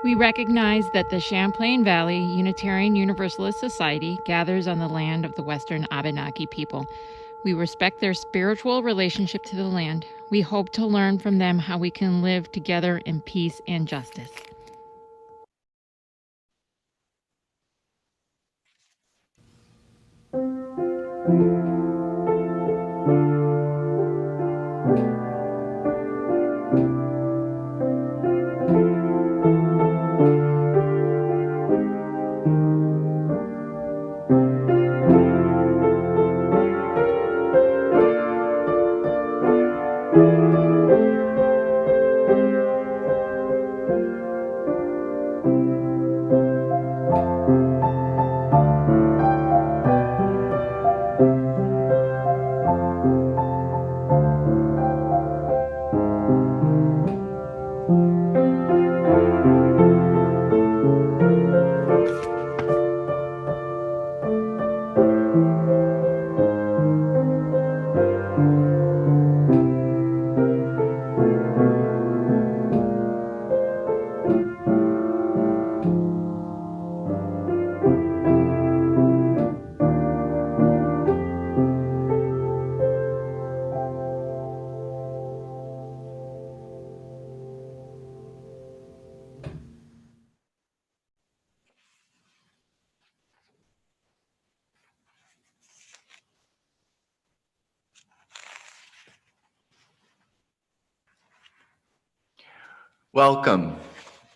We recognize that the Champlain Valley Unitarian Universalist Society gathers on the land of the Western Abenaki people. We respect their spiritual relationship to the land. We hope to learn from them how we can live together in peace and justice. Welcome.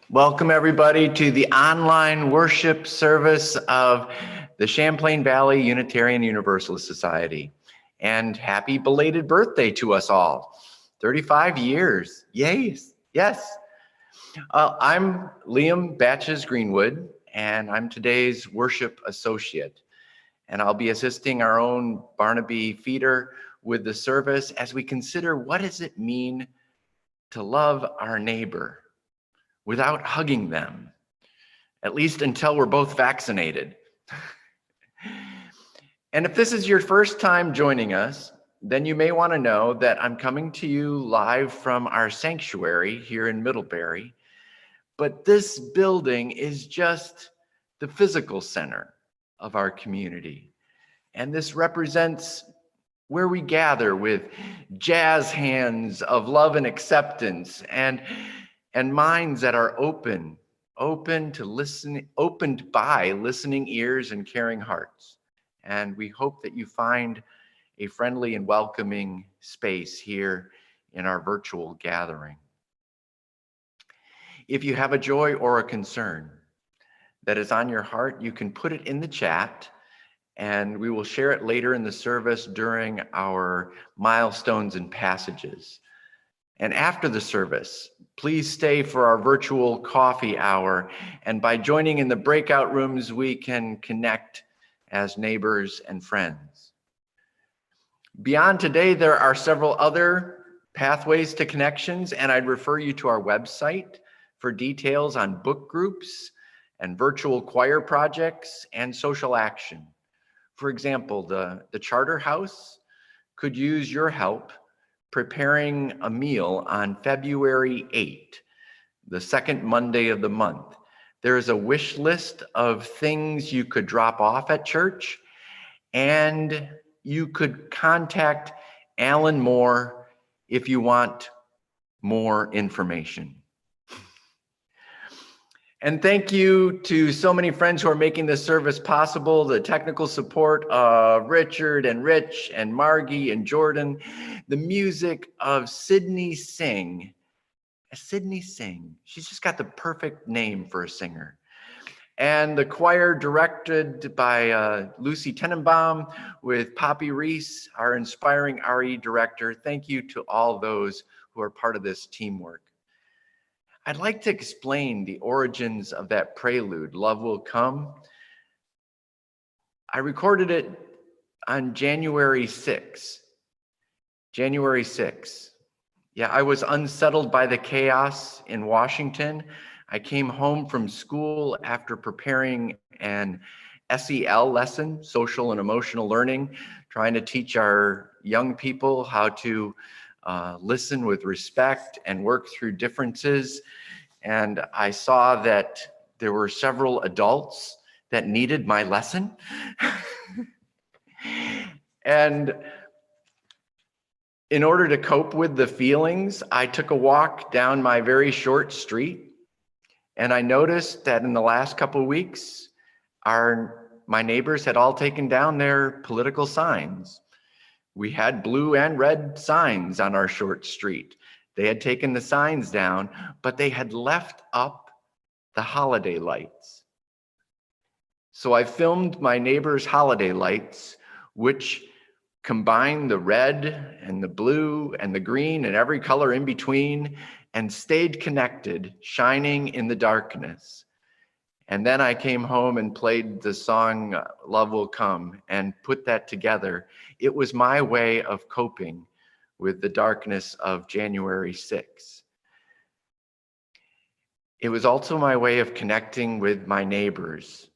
Welcome everybody to the online worship service of the Champlain Valley Unitarian Universalist Society. And happy belated birthday to us all. 35 years. Yay. Yes. I'm Liam Batches Greenwood, and I'm today's worship associate. And I'll be assisting our own Barnaby Feeder with the service as we consider what does it mean to love our neighbor without hugging them, at least until we're both vaccinated. And if this is your first time joining us, then you may want to know that I'm coming to you live from our sanctuary here in Middlebury. But this building is just the physical center of our community. And this represents where we gather with jazz hands of love and acceptance and minds that are opened by listening ears and caring hearts. And we hope that you find a friendly and welcoming space here in our virtual gathering. If you have a joy or a concern that is on your heart, you can put it in the chat, and we will share it later in the service during our milestones and passages. And after the service, please stay for our virtual coffee hour. And by joining in the breakout rooms, we can connect as neighbors and friends. Beyond today, there are several other pathways to connections, and I'd refer you to our website for details on book groups and virtual choir projects and social action. For example, the Charter House could use your help preparing a meal on February 8th, the second Monday of the month. There is a wish list of things you could drop off at church, and you could contact Alan Moore if you want more information. And thank you to so many friends who are making this service possible, the technical support of Richard and Rich and Margie and Jordan, the music of Sydney Singh. Sydney Singh, she's just got the perfect name for a singer. And the choir directed by Lucy Tenenbaum with Poppy Reese, our inspiring RE director. Thank you to all those who are part of this teamwork. I'd like to explain the origins of that prelude, Love Will Come. I recorded it on January 6th. January 6th. Yeah, I was unsettled by the chaos in Washington. I came home from school after preparing an SEL lesson, social and emotional learning, trying to teach our young people how to listen with respect and work through differences. and I saw that there were several adults that needed my lesson. And in order to cope with the feelings, I took a walk down my very short street, and I noticed that in the last couple of weeks, my neighbors had all taken down their political signs. We had blue and red signs on our short street. They had taken the signs down, but they had left up the holiday lights. So I filmed my neighbors' holiday lights, which combined the red and the blue and the green and every color in between, and stayed connected, shining in the darkness. And then I came home and played the song Love Will Come and put that together. It was my way of coping with the darkness of January 6th. It was also my way of connecting with my neighbors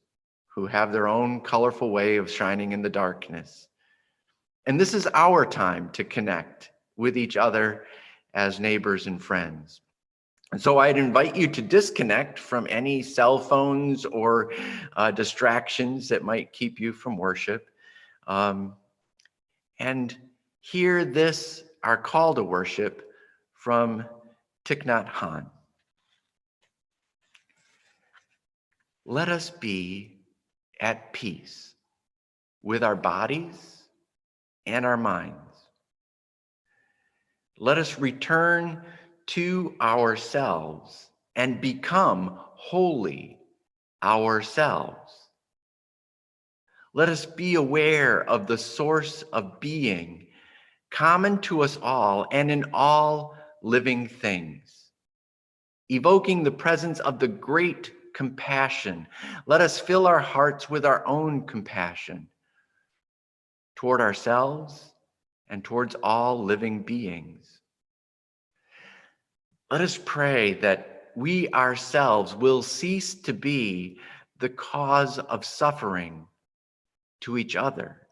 who have their own colorful way of shining in the darkness. And this is our time to connect with each other as neighbors and friends. And so I'd invite you to disconnect from any cell phones or distractions that might keep you from worship. And hear this, our call to worship, from Thich Nhat Hanh. Let us be at peace with our bodies and our minds. Let us return to ourselves and become wholly ourselves. Let us be aware of the source of being common to us all and in all living things, evoking the presence of the great compassion. Let us fill our hearts with our own compassion toward ourselves and towards all living beings. Let us pray that we ourselves will cease to be the cause of suffering to each other.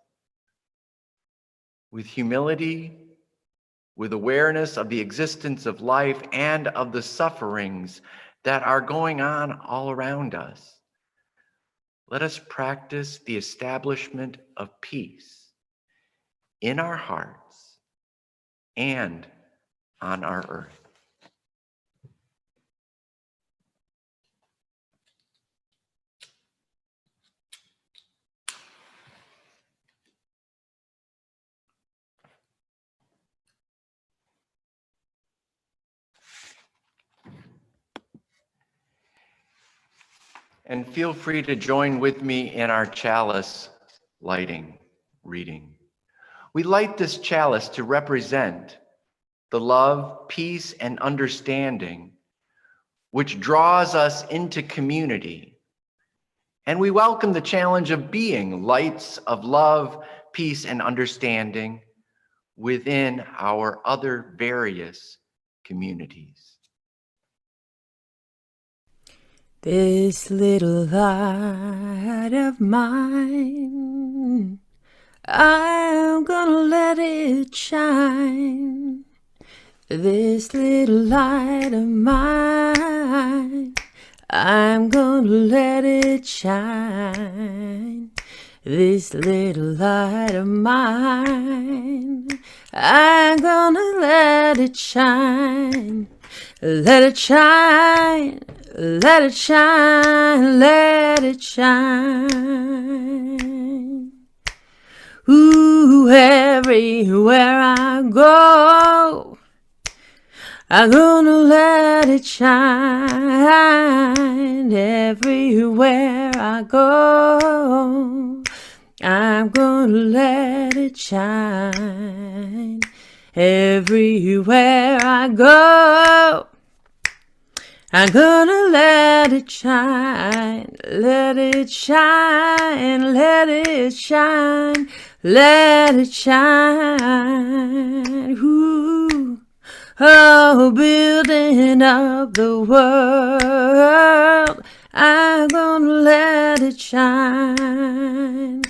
With humility, with awareness of the existence of life and of the sufferings that are going on all around us, let us practice the establishment of peace in our hearts and on our earth. And feel free to join with me in our chalice lighting reading. We light this chalice to represent the love, peace, and understanding which draws us into community. And we welcome the challenge of being lights of love, peace, and understanding within our other various communities. This little light of mine, I'm gonna let it shine. This little light of mine, I'm gonna let it shine. This little light of mine, I'm gonna let it shine. Let it shine, let it shine, let it shine. Ooh, everywhere I go, I'm gonna let it shine. Everywhere I go, I'm gonna let it shine. Everywhere I go, I'm gonna let it shine. Let it shine, let it shine, let it shine. Ooh. Oh, building up the world, I'm gonna let it shine.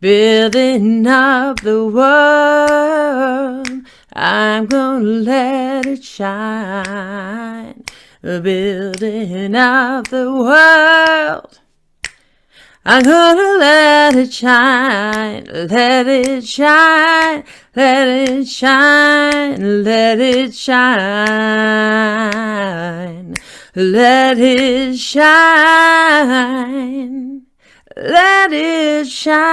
Building up the world, I'm gonna let it shine. building of the world. I'm gonna let it shine, let it shine, let it shine, let it shine, let it shine, let it shine,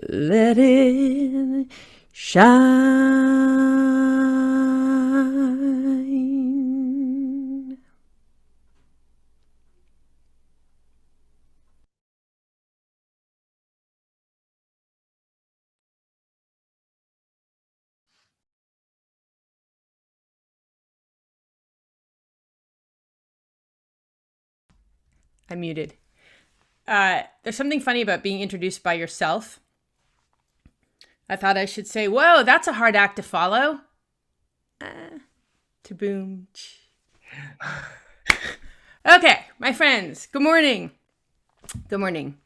let it shine. I'm muted. There's something funny about being introduced by yourself. I thought I should say, whoa, that's a hard act to follow. To-boom. Okay, my friends, good morning. Good morning.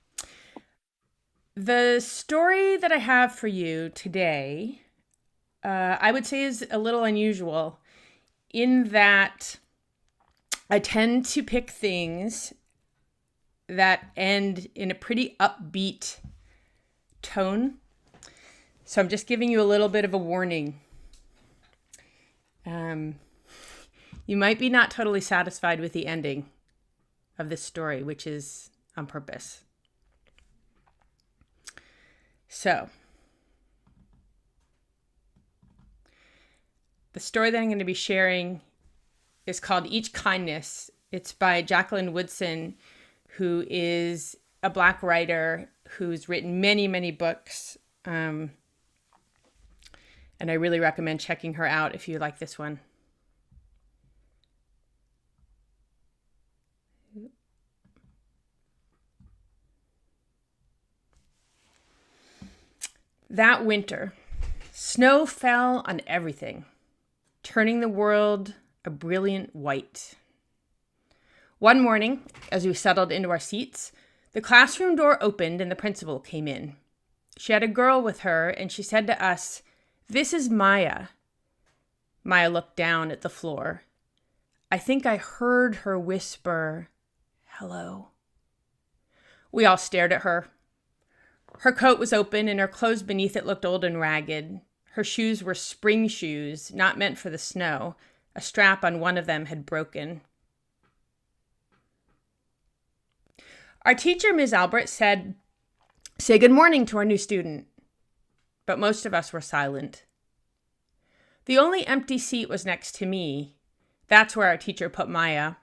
The story that I have for you today, I would say is a little unusual in that I tend to pick things that end in a pretty upbeat tone. So I'm just giving you a little bit of a warning. You might be not totally satisfied with the ending of this story, which is on purpose. So, the story that I'm going to be sharing is called Each Kindness. It's by Jacqueline Woodson, who is a Black writer who's written many, many books. And I really recommend checking her out if you like this one. That winter, snow fell on everything, turning the world a brilliant white. One morning, as we settled into our seats, the classroom door opened and the principal came in. She had a girl with her, and she said to us, "This is Maya." Maya looked down at the floor. I think I heard her whisper, "Hello." We all stared at her. Her coat was open and her clothes beneath it looked old and ragged. Her shoes were spring shoes, not meant for the snow. A strap on one of them had broken. Our teacher, Ms. Albert, said, "Say good morning to our new student." But most of us were silent. The only empty seat was next to me. That's where our teacher put Maya.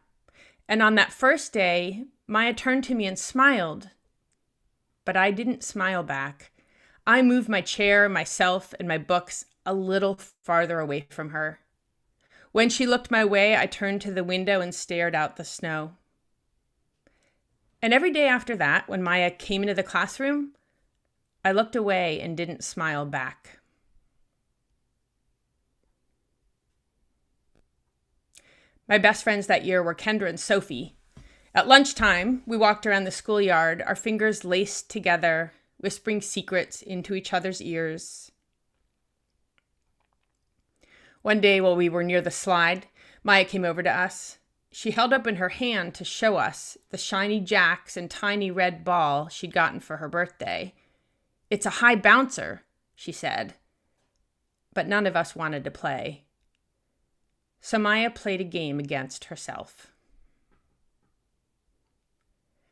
And on that first day, Maya turned to me and smiled. But I didn't smile back. I moved my chair, myself, and my books a little farther away from her. When she looked my way, I turned to the window and stared out the snow. And every day after that, when Maya came into the classroom, I looked away and didn't smile back. My best friends that year were Kendra and Sophie. At lunchtime, we walked around the schoolyard, our fingers laced together, whispering secrets into each other's ears. One day while we were near the slide, Maya came over to us. She held up in her hand to show us the shiny jacks and tiny red ball she'd gotten for her birthday. "It's a high bouncer," she said. But none of us wanted to play. So Maya played a game against herself.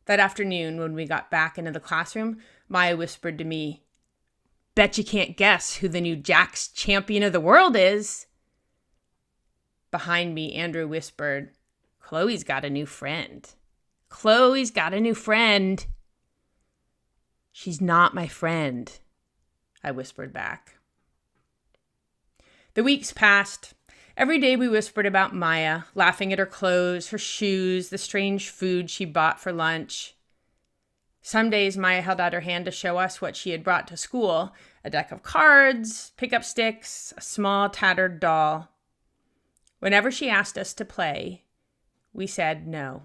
That afternoon, when we got back into the classroom, Maya whispered to me, "Bet you can't guess who the new Jack's champion of the world is." Behind me, Andrew whispered, "Chloe's got a new friend. Chloe's got a new friend." "She's not my friend," I whispered back. The weeks passed. Every day we whispered about Maya, laughing at her clothes, her shoes, the strange food she bought for lunch. Some days Maya held out her hand to show us what she had brought to school: a deck of cards, pickup sticks, a small tattered doll. Whenever she asked us to play, we said no.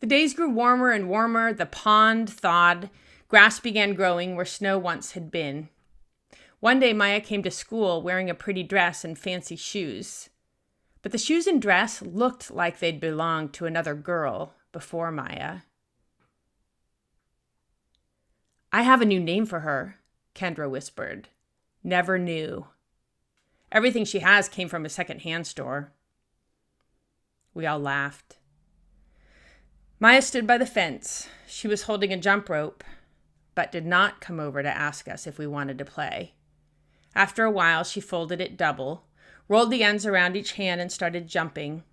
The days grew warmer and warmer, the pond thawed, grass began growing where snow once had been. One day, Maya came to school wearing a pretty dress and fancy shoes. But the shoes and dress looked like they'd belonged to another girl before Maya. "I have a new name for her," Kendra whispered. "Never knew. Everything she has came from a second-hand store." We all laughed. Maya stood by the fence. She was holding a jump rope, but did not come over to ask us if we wanted to play. After a while, she folded it double, rolled the ends around each hand, and started jumping.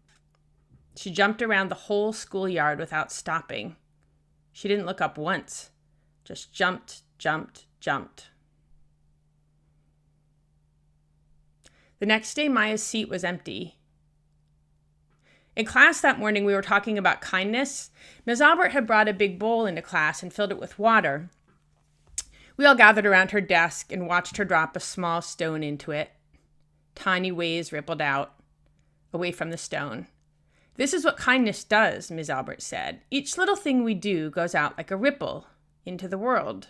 She jumped around the whole schoolyard without stopping. She didn't look up once, just jumped, jumped, jumped. The next day, Maya's seat was empty. In class that morning, we were talking about kindness. Ms. Albert had brought a big bowl into class and filled it with water. We all gathered around her desk and watched her drop a small stone into it. Tiny waves rippled out, away from the stone. "This is what kindness does," Ms. Albert said. "Each little thing we do goes out like a ripple into the world."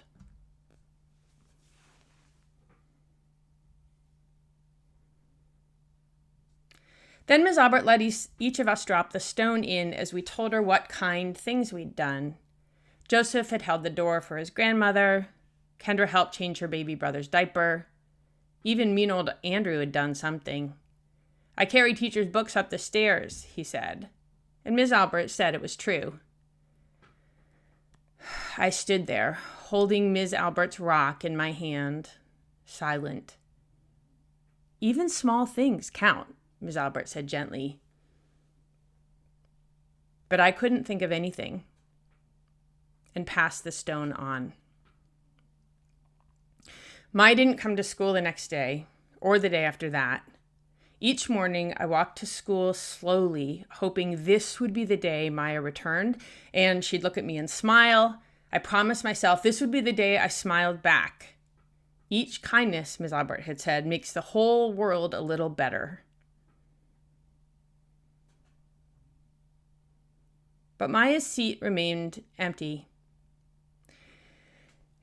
Then Ms. Albert let each of us drop the stone in as we told her what kind things we'd done. Joseph had held the door for his grandmother. Kendra helped change her baby brother's diaper. Even mean old Andrew had done something. "I carried teacher's books up the stairs," he said. And Ms. Albert said it was true. I stood there, holding Ms. Albert's rock in my hand, silent. "Even small things count," Ms. Albert said gently. But I couldn't think of anything, and passed the stone on. Maya didn't come to school the next day, or the day after that. Each morning, I walked to school slowly, hoping this would be the day Maya returned, and she'd look at me and smile. I promised myself this would be the day I smiled back. Each kindness, Ms. Albert had said, makes the whole world a little better. But Maya's seat remained empty.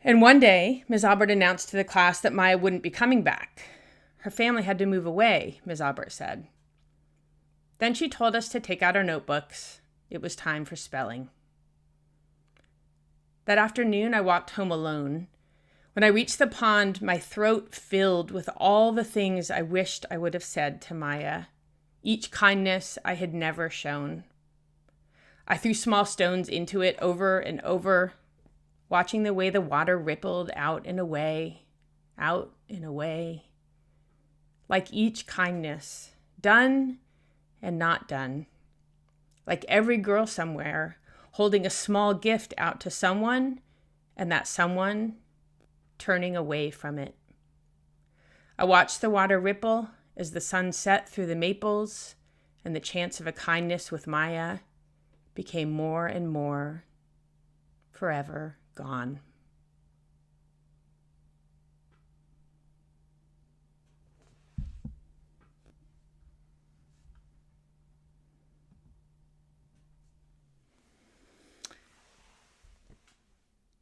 And one day, Ms. Albert announced to the class that Maya wouldn't be coming back. Her family had to move away, Ms. Albert said. Then she told us to take out our notebooks. It was time for spelling. That afternoon, I walked home alone. When I reached the pond, my throat filled with all the things I wished I would have said to Maya, each kindness I had never shown. I threw small stones into it over and over, watching the way the water rippled out and away, like each kindness, done and not done, like every girl somewhere holding a small gift out to someone, and that someone turning away from it. I watched the water ripple as the sun set through the maples, and the chance of a kindness with Maya became more and more forever gone.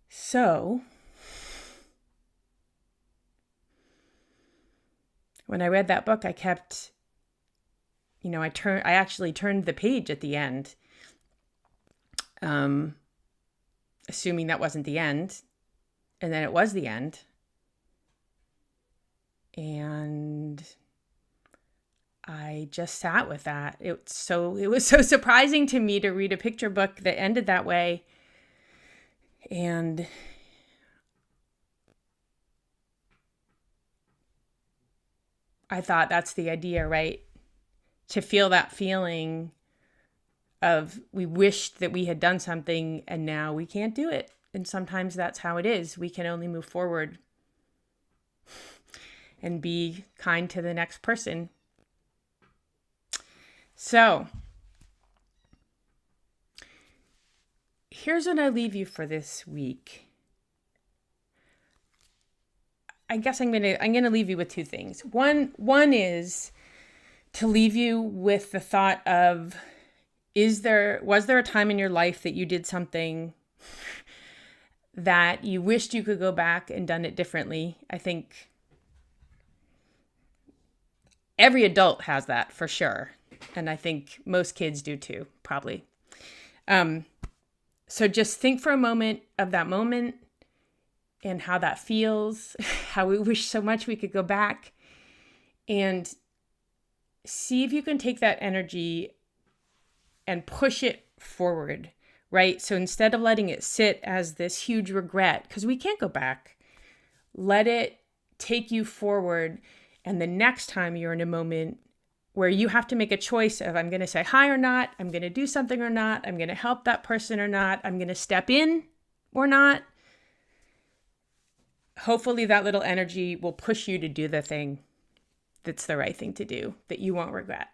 So, when I read that book, I kept, I actually turned the page at the end, assuming that wasn't the end, and then it was the end. And I just sat with that. It was so surprising to me to read a picture book that ended that way. And I thought that's the idea, right? To feel that feeling of we wished that we had done something and now we can't do it. And sometimes that's how it is. We can only move forward and be kind to the next person. So, here's what I leave you for this week. I guess I'm gonna leave you with two things. One is to leave you with the thought of, was there a time in your life that you did something that you wished you could go back and done it differently? I think every adult has that for sure. And I think most kids do too, probably. So just think for a moment of that moment and how that feels, how we wish so much we could go back, and see if you can take that energy and push it forward, right? So instead of letting it sit as this huge regret, because we can't go back, let it take you forward. And the next time you're in a moment where you have to make a choice of, I'm going to say hi or not, I'm going to do something or not, I'm going to help that person or not, I'm going to step in or not, hopefully that little energy will push you to do the thing that's the right thing to do, that you won't regret.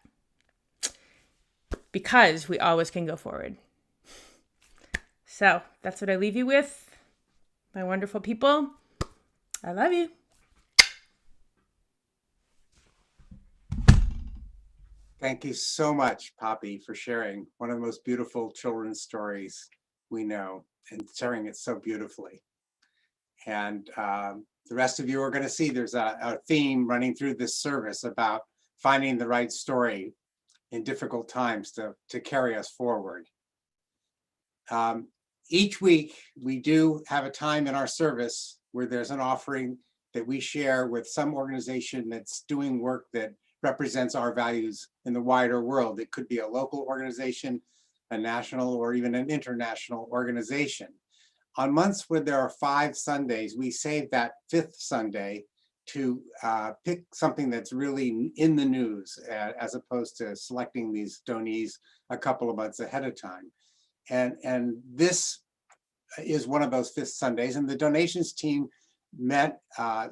Because we always can go forward. So that's what I leave you with, my wonderful people. I love you. Thank you so much, Poppy, for sharing one of the most beautiful children's stories we know and sharing it so beautifully. And the rest of you are going to see there's a theme running through this service about finding the right story in difficult times to carry us forward. Each week, we do have a time in our service where there's an offering that we share with some organization that's doing work that represents our values in the wider world. It could be a local organization, a national, or even an international organization. On months where there are 5 Sundays, we save that 5th Sunday to pick something that's really in the news, as opposed to selecting these donees a couple of months ahead of time. And this is one of those 5th Sundays, and the donations team met,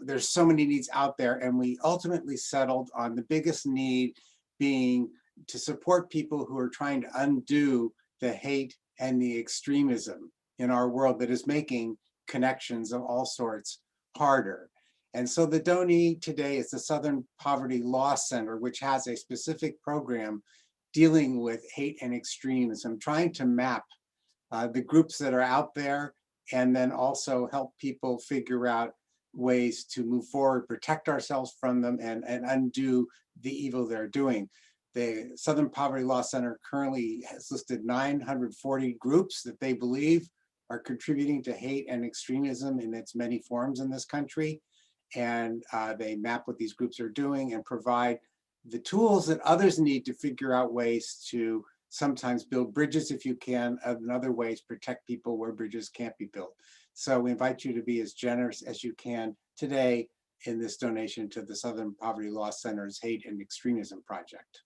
there's so many needs out there, and we ultimately settled on the biggest need being to support people who are trying to undo the hate and the extremism in our world that is making connections of all sorts harder. And so the donee today is the Southern Poverty Law Center, which has a specific program dealing with hate and extremism, trying to map the groups that are out there, and then also help people figure out ways to move forward, protect ourselves from them, and undo the evil they're doing. The Southern Poverty Law Center currently has listed 940 groups that they believe are contributing to hate and extremism in its many forms in this country. And they map what these groups are doing and provide the tools that others need to figure out ways to sometimes build bridges if you can, and in other ways protect people where bridges can't be built. So we invite you to be as generous as you can today in this donation to the Southern Poverty Law Center's Hate and Extremism Project.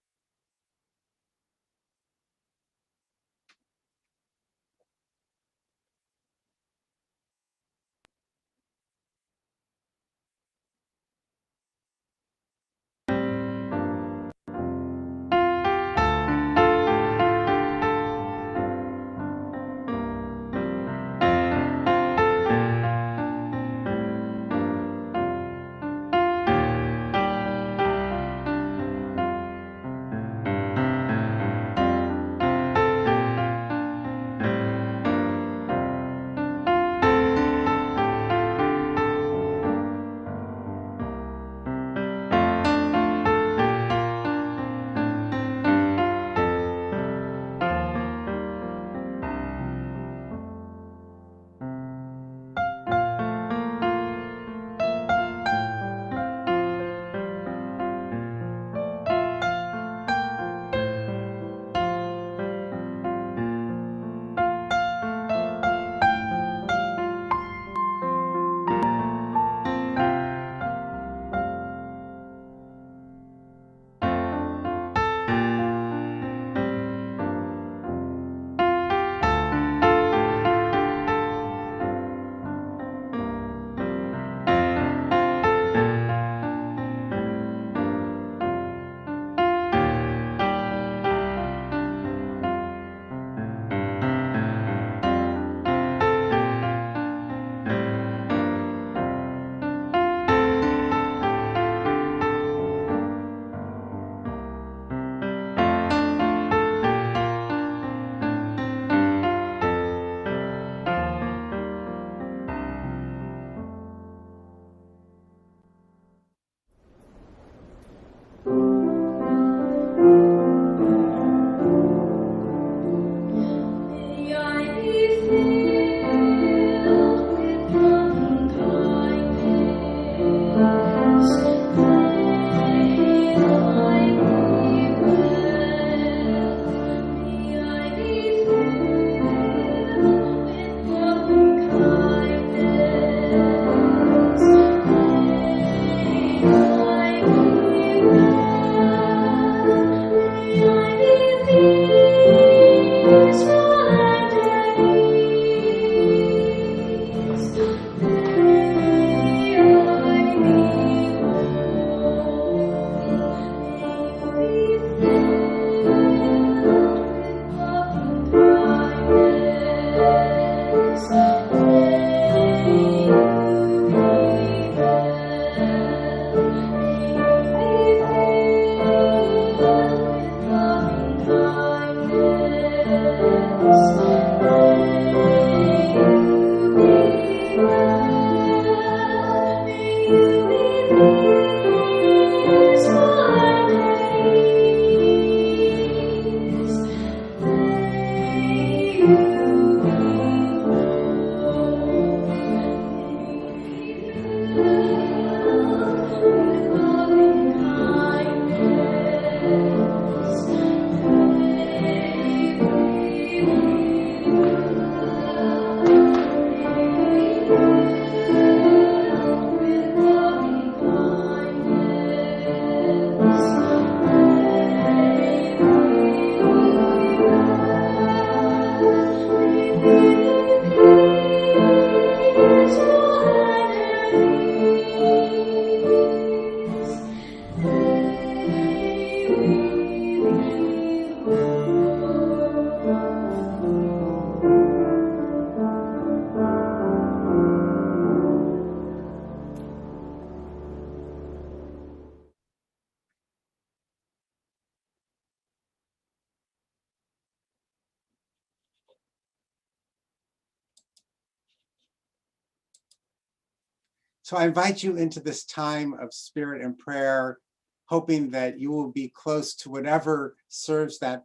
So I invite you into this time of spirit and prayer, hoping that you will be close to whatever serves that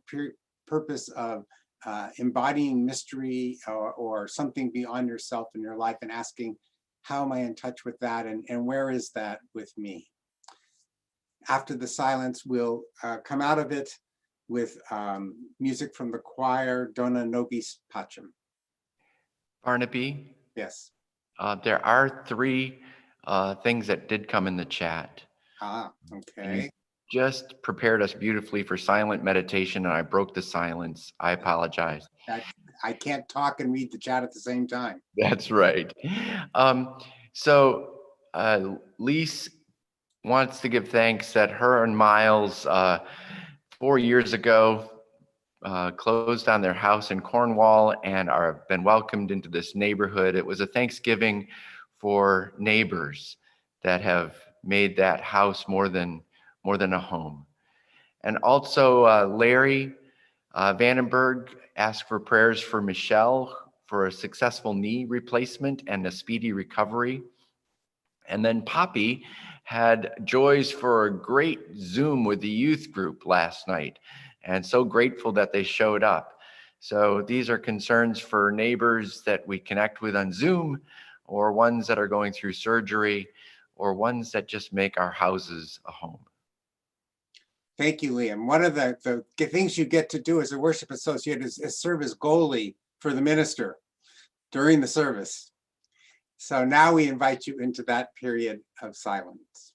purpose of embodying mystery or something beyond yourself in your life, and asking, how am I in touch with that, and where is that with me? After the silence, we'll come out of it with music from the choir, Dona Nobis Pacem. Barnaby, Yes. there are three things that did come in the chat. Okay. Just prepared us beautifully for silent meditation, and I broke the silence. I apologize. I can't talk and read the chat at the same time. That's right. So Lise wants to give thanks that her and Miles 4 years ago closed on their house in Cornwall and are been welcomed into this neighborhood. It was a Thanksgiving for neighbors that have made that house more than a home. And also Larry Vandenberg asked for prayers for Michelle for a successful knee replacement and a speedy recovery. And then Poppy had joys for a great Zoom with the youth group last night, and so grateful that they showed up. So these are concerns for neighbors that we connect with on Zoom, or ones that are going through surgery, or ones that just make our houses a home. Thank you, Liam. One of the things you get to do as a worship associate is serve as goalie for the minister during the service. So now we invite you into that period of silence.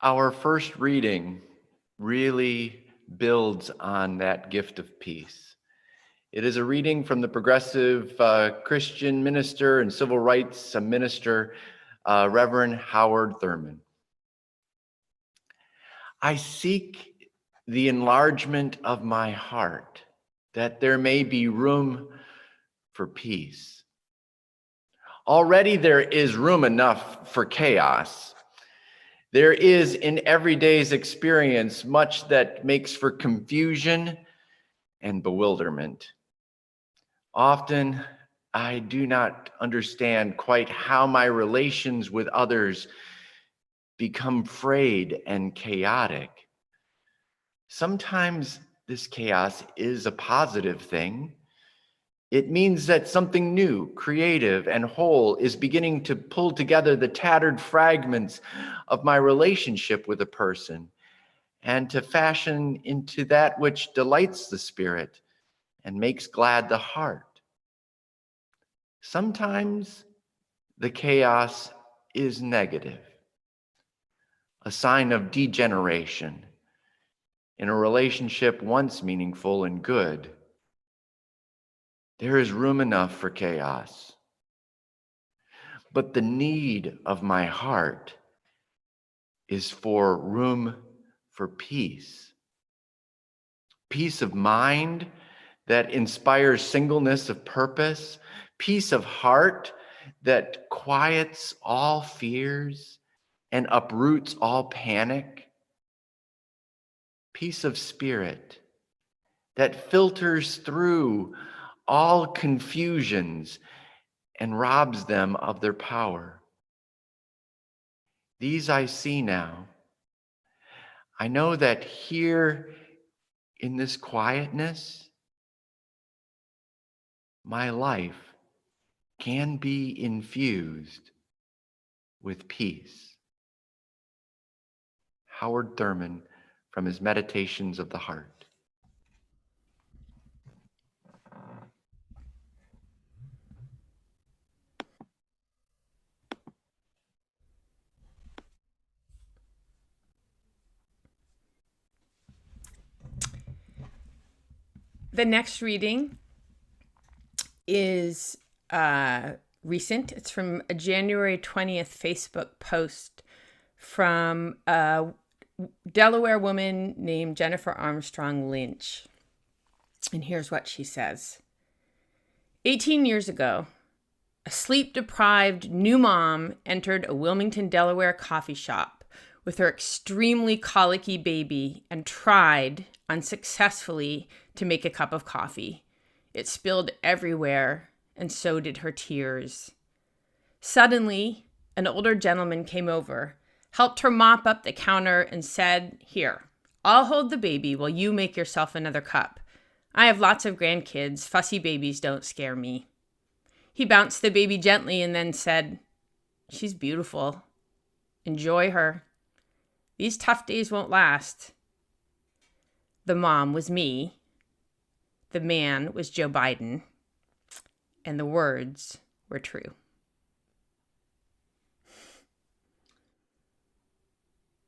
Our first reading really builds on that gift of peace. It is a reading from the progressive Christian minister and civil rights minister, Reverend Howard Thurman. I seek the enlargement of my heart, that there may be room for peace. Already there is room enough for chaos. There is in everyday's experience much that makes for confusion and bewilderment. Often, I do not understand quite how my relations with others become frayed and chaotic. Sometimes this chaos is a positive thing. It means that something new, creative, and whole is beginning to pull together the tattered fragments of my relationship with a person and to fashion into that which delights the spirit and makes glad the heart. Sometimes the chaos is negative, a sign of degeneration in a relationship once meaningful and good. There is room enough for chaos. But the need of my heart is for room for peace. Peace of mind that inspires singleness of purpose, peace of heart that quiets all fears and uproots all panic, peace of spirit that filters through all confusions and robs them of their power. These I see now. I know that here in this quietness, my life can be infused with peace. Howard Thurman, from his Meditations of the Heart. The next reading is recent. It's from a January 20th Facebook post from a Delaware woman named Jennifer Armstrong Lynch. And here's what she says. 18 years ago, a sleep-deprived new mom entered a Wilmington, Delaware coffee shop with her extremely colicky baby and tried unsuccessfully to make a cup of coffee. It spilled everywhere, and so did her tears. Suddenly, an older gentleman came over, helped her mop up the counter, and said, "Here, I'll hold the baby while you make yourself another cup. I have lots of grandkids. Fussy babies don't scare me." He bounced the baby gently and then said, "She's beautiful. Enjoy her. These tough days won't last." The mom was me. The man was Joe Biden. And the words were true.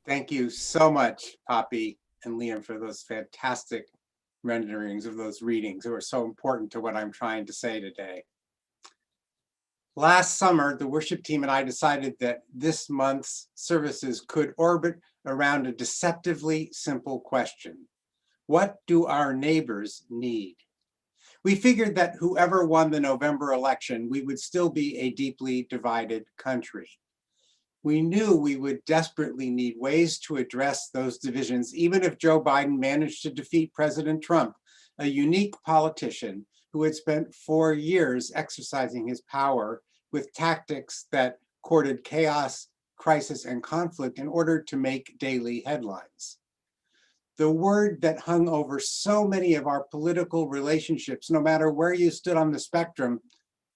Thank you so much, Poppy and Liam, for those fantastic renderings of those readings that were so important to what I'm trying to say today. Last summer, the worship team and I decided that this month's services could orbit around a deceptively simple question. What do our neighbors need? We figured that whoever won the November election, we would still be a deeply divided country. We knew we would desperately need ways to address those divisions, even if Joe Biden managed to defeat President Trump, a unique politician who had spent 4 years exercising his power with tactics that courted chaos, crisis, and conflict in order to make daily headlines. The word that hung over so many of our political relationships, no matter where you stood on the spectrum,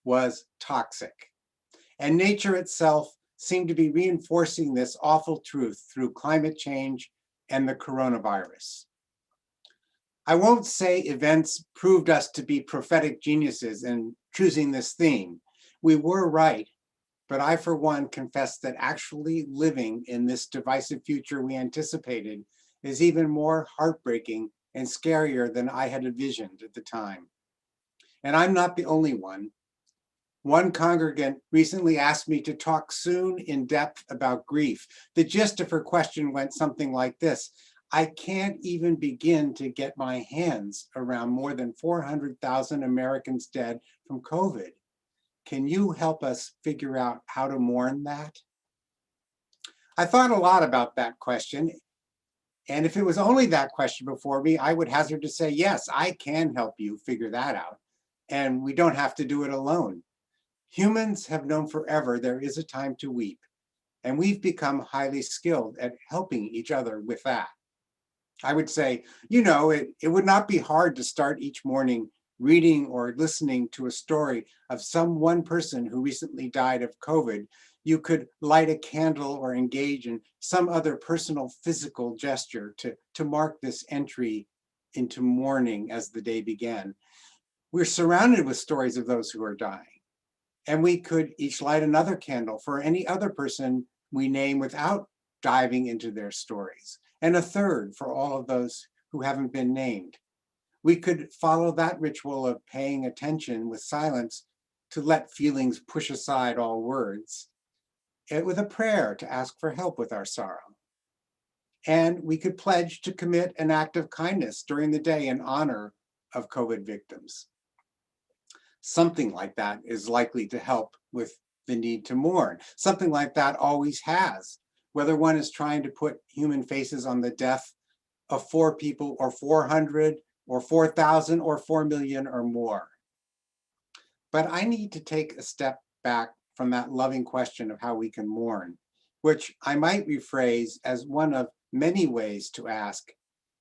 was toxic. And nature itself seemed to be reinforcing this awful truth through climate change and the coronavirus. I won't say events proved us to be prophetic geniuses in choosing this theme. We were right, But I, for one, confess that actually living in this divisive future we anticipated is even more heartbreaking and scarier than I had envisioned at the time. And I'm not the only one. One congregant recently asked me to talk soon in depth about grief. The gist of her question went something like this: I can't even begin to get my hands around more than 400,000 Americans dead from COVID. Can you help us figure out how to mourn that? I thought a lot about that question. And if it was only that question before me, I would hazard to say, yes, I can help you figure that out. And we don't have to do it alone. Humans have known forever there is a time to weep, and we've become highly skilled at helping each other with that. I would say, it would not be hard to start each morning reading or listening to a story of some one person who recently died of COVID. You could light a candle or engage in some other personal physical gesture to mark this entry into mourning as the day began. We're surrounded with stories of those who are dying. And we could each light another candle for any other person we name without diving into their stories, and a third for all of those who haven't been named. We could follow that ritual of paying attention with silence to let feelings push aside all words, and with a prayer to ask for help with our sorrow. And we could pledge to commit an act of kindness during the day in honor of COVID victims. Something like that is likely to help with the need to mourn. Something like that always has, whether one is trying to put human faces on the death of 4 people or 400 or 4,000 or 4 million or more. But I need to take a step back from that loving question of how we can mourn, which I might rephrase as one of many ways to ask,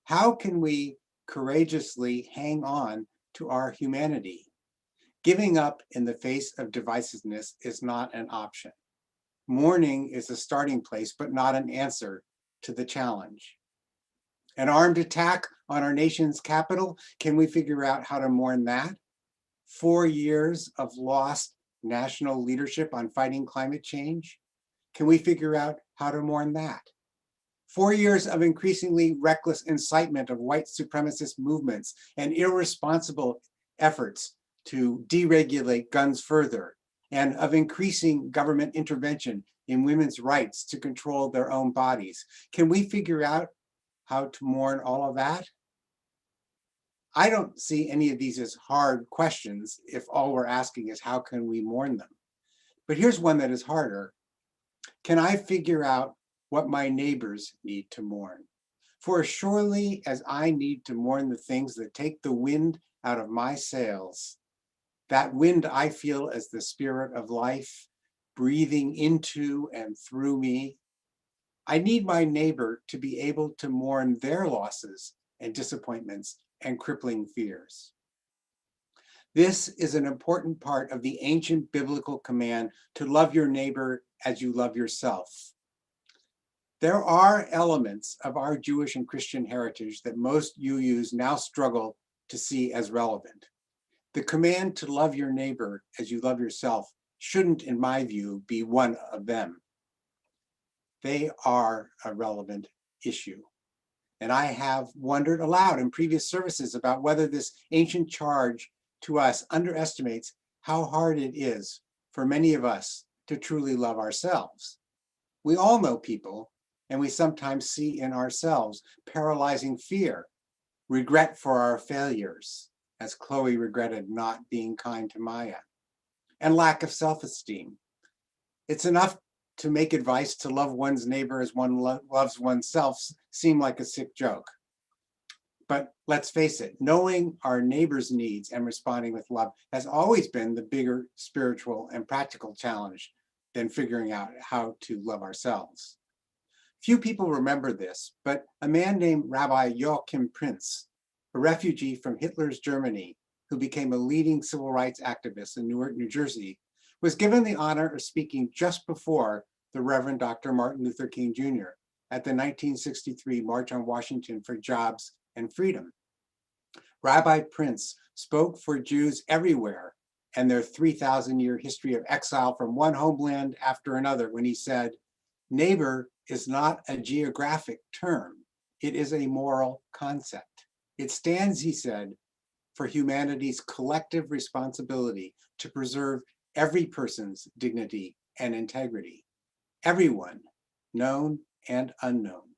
how can we courageously hang on to our humanity? Giving up in the face of divisiveness is not an option. Mourning is a starting place, but not an answer to the challenge. An armed attack on our nation's capital, can we figure out how to mourn that? 4 years of lost national leadership on fighting climate change, can we figure out how to mourn that? 4 years of increasingly reckless incitement of white supremacist movements and irresponsible efforts to deregulate guns further, and of increasing government intervention in women's rights to control their own bodies. Can we figure out how to mourn all of that? I don't see any of these as hard questions if all we're asking is how can we mourn them? But here's one that is harder. Can I figure out what my neighbors need to mourn? For as surely as I need to mourn the things that take the wind out of my sails, that wind I feel as the spirit of life breathing into and through me, I need my neighbor to be able to mourn their losses and disappointments and crippling fears. This is an important part of the ancient biblical command to love your neighbor as you love yourself. There are elements of our Jewish and Christian heritage that most UUs now struggle to see as relevant. The command to love your neighbor as you love yourself shouldn't, in my view, be one of them. They are a relevant issue. And I have wondered aloud in previous services about whether this ancient charge to us underestimates how hard it is for many of us to truly love ourselves. We all know people, and we sometimes see in ourselves paralyzing fear, regret for our failures, as Chloe regretted not being kind to Maya, and lack of self-esteem. It's enough to make advice to love one's neighbor as one loves oneself seem like a sick joke. But let's face it, knowing our neighbor's needs and responding with love has always been the bigger spiritual and practical challenge than figuring out how to love ourselves. Few people remember this, but a man named Rabbi Joachim Prinz, a refugee from Hitler's Germany who became a leading civil rights activist in Newark, New Jersey, was given the honor of speaking just before the Reverend Dr. Martin Luther King Jr. at the 1963 March on Washington for Jobs and Freedom. Rabbi Prinz spoke for Jews everywhere and their 3,000-year history of exile from one homeland after another when he said, "Neighbor is not a geographic term. It is a moral concept. It stands," he said, "for humanity's collective responsibility to preserve every person's dignity and integrity. Everyone, known and unknown.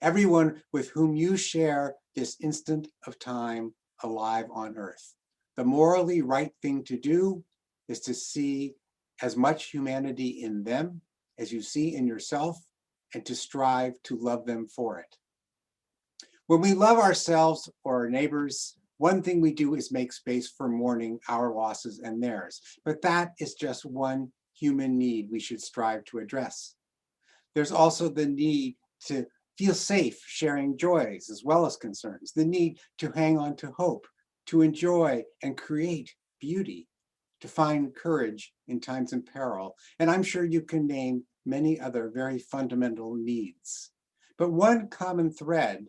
Everyone with whom you share this instant of time alive on earth. The morally right thing to do is to see as much humanity in them as you see in yourself and to strive to love them for it." When we love ourselves or our neighbors, one thing we do is make space for mourning our losses and theirs. But that is just one human need we should strive to address. There's also the need to feel safe sharing joys as well as concerns, the need to hang on to hope, to enjoy and create beauty, to find courage in times of peril. And I'm sure you can name many other very fundamental needs. But one common thread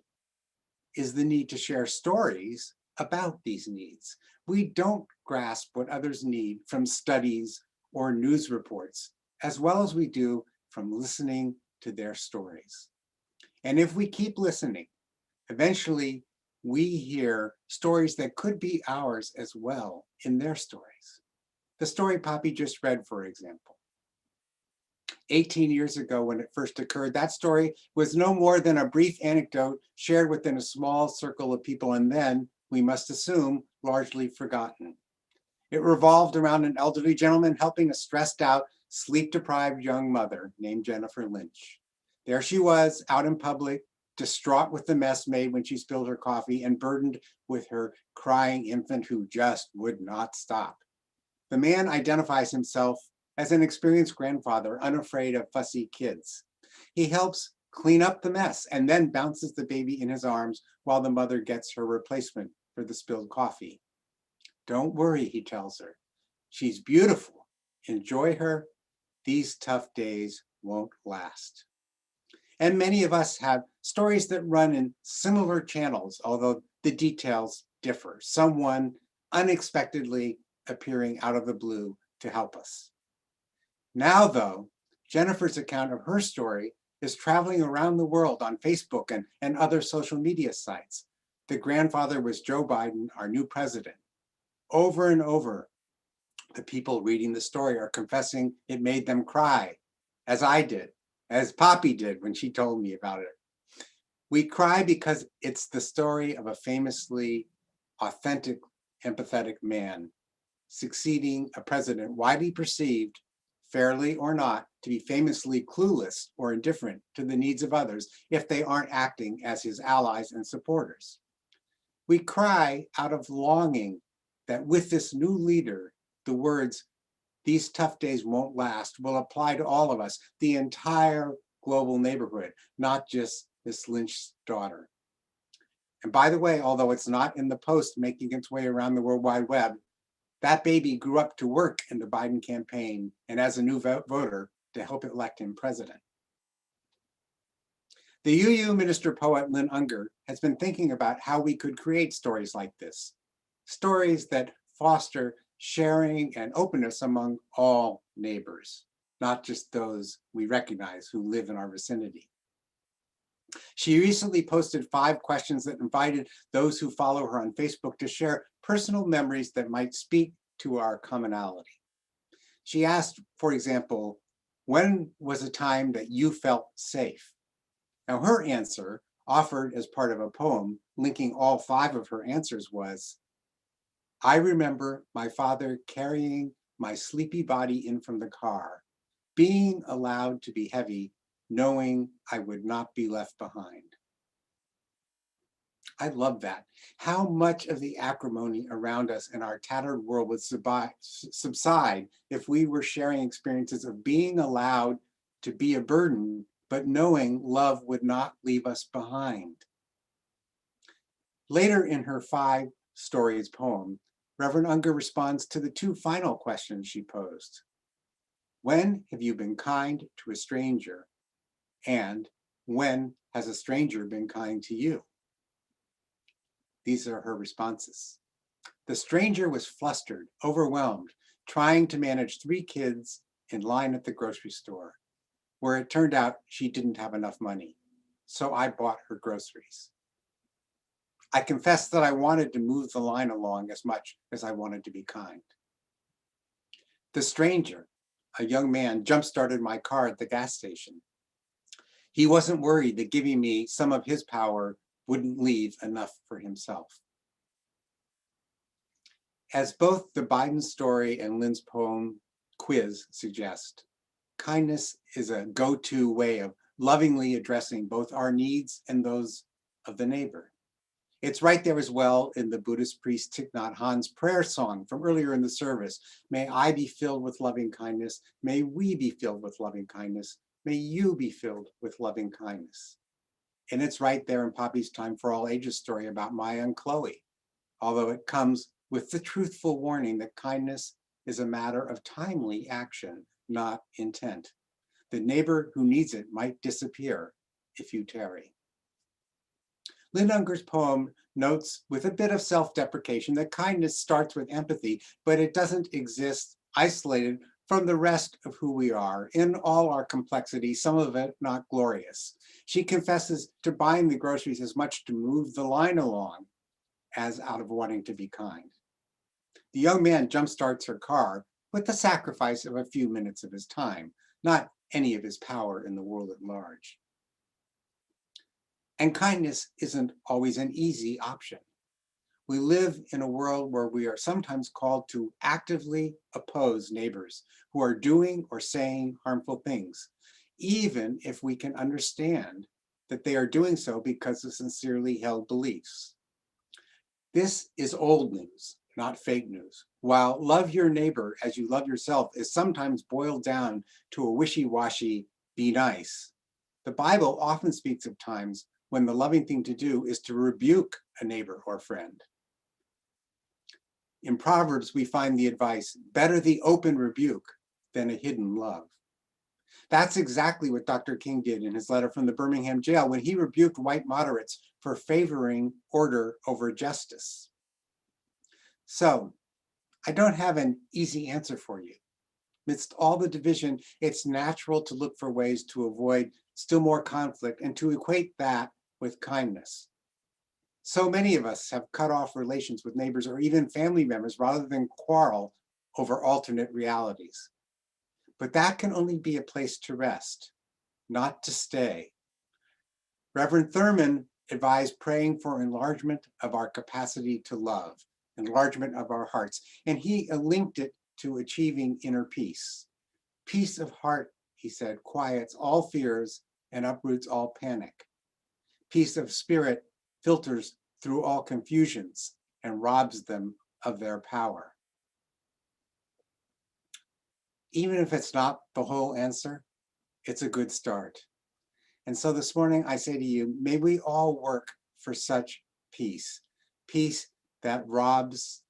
is the need to share stories about these needs. We don't grasp what others need from studies or news reports, as well as we do from listening to their stories. And if we keep listening, eventually we hear stories that could be ours as well in their stories. The story Poppy just read, for example. 18 years ago when it first occurred, that story was no more than a brief anecdote shared within a small circle of people, and then, we must assume, largely forgotten. It revolved around an elderly gentleman helping a stressed out, sleep-deprived young mother named Jennifer Lynch. There she was, out in public, distraught with the mess made when she spilled her coffee and burdened with her crying infant who just would not stop. The man identifies himself as an experienced grandfather, unafraid of fussy kids. He helps clean up the mess and then bounces the baby in his arms while the mother gets her replacement for the spilled coffee. "Don't worry," he tells her. "She's beautiful. Enjoy her. These tough days won't last." And many of us have stories that run in similar channels, although the details differ. Someone unexpectedly appearing out of the blue to help us. Now, though, Jennifer's account of her story is traveling around the world on Facebook and other social media sites. The grandfather was Joe Biden, our new president. Over and over, the people reading the story are confessing it made them cry, as I did, as Poppy did when she told me about it. We cry because it's the story of a famously authentic, empathetic man succeeding a president widely perceived, fairly or not, to be famously clueless or indifferent to the needs of others if they aren't acting as his allies and supporters. We cry out of longing that with this new leader, the words, "These tough days won't last," will apply to all of us, the entire global neighborhood, not just Miss Lynch's daughter. And by the way, although it's not in the post making its way around the World Wide Web, that baby grew up to work in the Biden campaign and as a new voter to help elect him president. The UU Minister Poet Lynn Unger has been thinking about how we could create stories like this, stories that foster sharing and openness among all neighbors, not just those we recognize who live in our vicinity. She recently posted 5 questions that invited those who follow her on Facebook to share personal memories that might speak to our commonality. She asked, for example, when was a time that you felt safe? Now her answer, offered as part of a poem linking all 5 of her answers, was, "I remember my father carrying my sleepy body in from the car, being allowed to be heavy, knowing I would not be left behind." I love that. How much of the acrimony around us in our tattered world would subside if we were sharing experiences of being allowed to be a burden, but knowing love would not leave us behind. Later in her 5 stories poem, Reverend Unger responds to the 2 final questions she posed. When have you been kind to a stranger? And when has a stranger been kind to you? These are her responses. The stranger was flustered, overwhelmed, trying to manage 3 kids in line at the grocery store, where it turned out she didn't have enough money. So I bought her groceries. I confessed that I wanted to move the line along as much as I wanted to be kind. The stranger, a young man, jump-started my car at the gas station. He wasn't worried that giving me some of his power wouldn't leave enough for himself. As both the Biden story and Lynn's poem quiz suggest, kindness is a go-to way of lovingly addressing both our needs and those of the neighbor. It's right there as well in the Buddhist priest Thich Nhat Hanh's prayer song from earlier in the service. May I be filled with loving kindness. May we be filled with loving kindness. May you be filled with loving kindness. And it's right there in Poppy's Time for All Ages story about Maya and Chloe, although it comes with the truthful warning that kindness is a matter of timely action, not intent. The neighbor who needs it might disappear if you tarry. Lynn Unger's poem notes with a bit of self-deprecation that kindness starts with empathy, but it doesn't exist isolated from the rest of who we are in all our complexity, some of it not glorious. She confesses to buying the groceries as much to move the line along as out of wanting to be kind. The young man jumpstarts her car with the sacrifice of a few minutes of his time, not any of his power in the world at large. And kindness isn't always an easy option. We live in a world where we are sometimes called to actively oppose neighbors who are doing or saying harmful things, even if we can understand that they are doing so because of sincerely held beliefs. This is old news, not fake news. While love your neighbor as you love yourself is sometimes boiled down to a wishy-washy, be nice, the Bible often speaks of times when the loving thing to do is to rebuke a neighbor or friend. In Proverbs, we find the advice, better the open rebuke than a hidden love. That's exactly what Dr. King did in his letter from the Birmingham jail when he rebuked white moderates for favoring order over justice. So, I don't have an easy answer for you. Amidst all the division, it's natural to look for ways to avoid still more conflict and to equate that with kindness. So many of us have cut off relations with neighbors or even family members rather than quarrel over alternate realities. But that can only be a place to rest, not to stay. Reverend Thurman advised praying for enlargement of our capacity to love, enlargement of our hearts, and he linked it to achieving inner peace. Peace of heart, he said, quiets all fears and uproots all panic. Peace of spirit filters through all confusions and robs them of their power. Even if it's not the whole answer, it's a good start. And so this morning I say to you, may we all work for such peace, peace that robs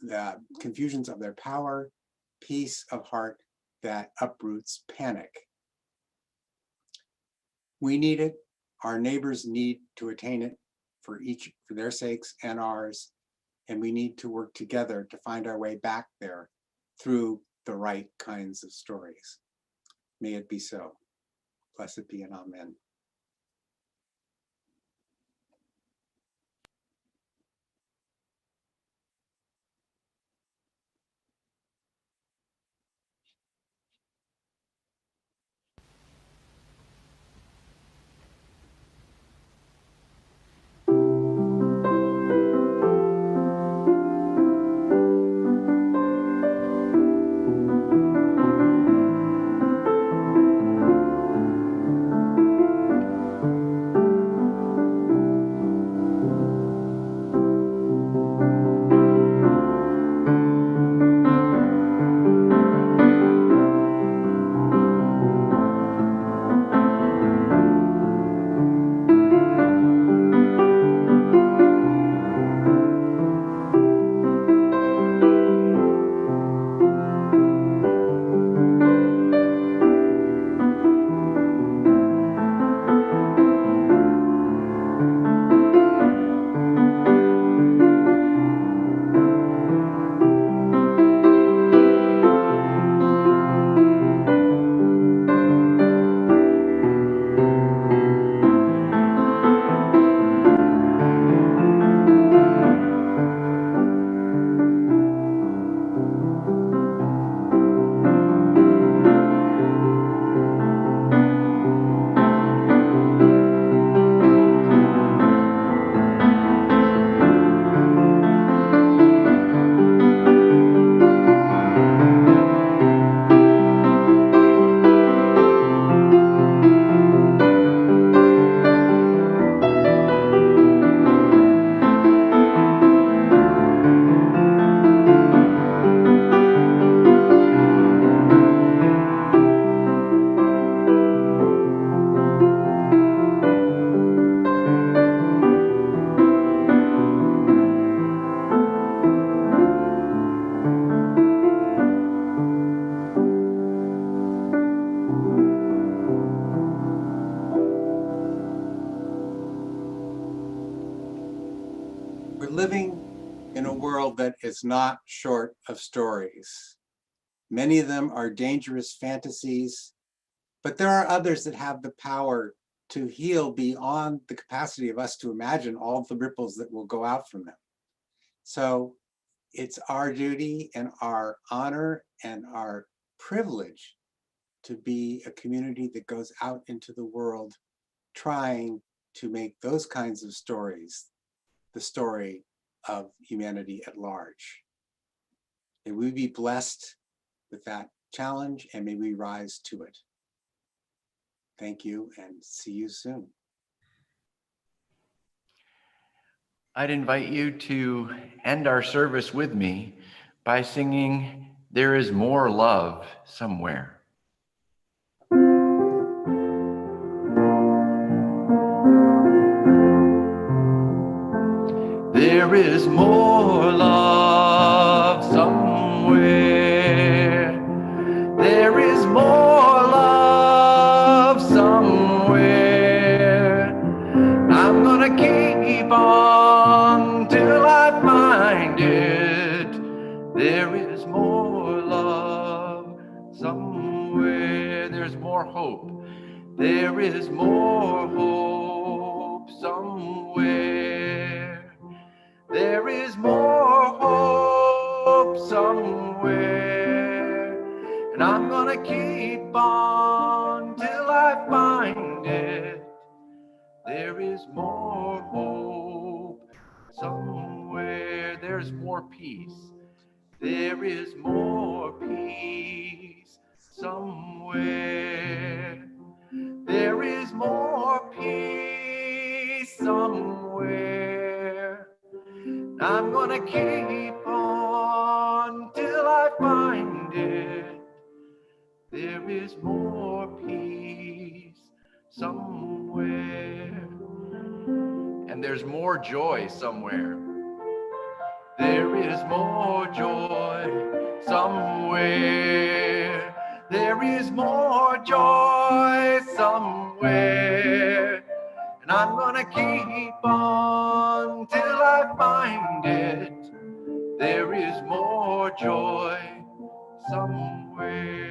the confusions of their power, peace of heart that uproots panic. We need it. Our neighbors need to attain it for their sakes and ours. And we need to work together to find our way back there through the right kinds of stories. May it be so. Blessed be and amen. living in a world that is not short of stories. Many of them are dangerous fantasies, but there are others that have the power to heal beyond the capacity of us to imagine all the ripples that will go out from them. So it's our duty and our honor and our privilege to be a community that goes out into the world trying to make those kinds of stories the story of humanity at large. May we be blessed with that challenge, and may we rise to it. Thank you, and see you soon. I'd invite you to end our service with me by singing "There Is More Love Somewhere." There is more love somewhere. There is more love somewhere. I'm gonna keep on till I find it. There is more love somewhere. There's more hope. There is more hope somewhere. There is more hope somewhere, and I'm gonna keep on till I find it. There is more hope somewhere. There's more peace. There is more peace somewhere. There is more peace somewhere. I'm gonna keep on till I find it. There is more peace somewhere. And there's more joy somewhere. There is more joy somewhere. There is more joy somewhere. And I'm gonna keep on till I find it. There is more joy somewhere.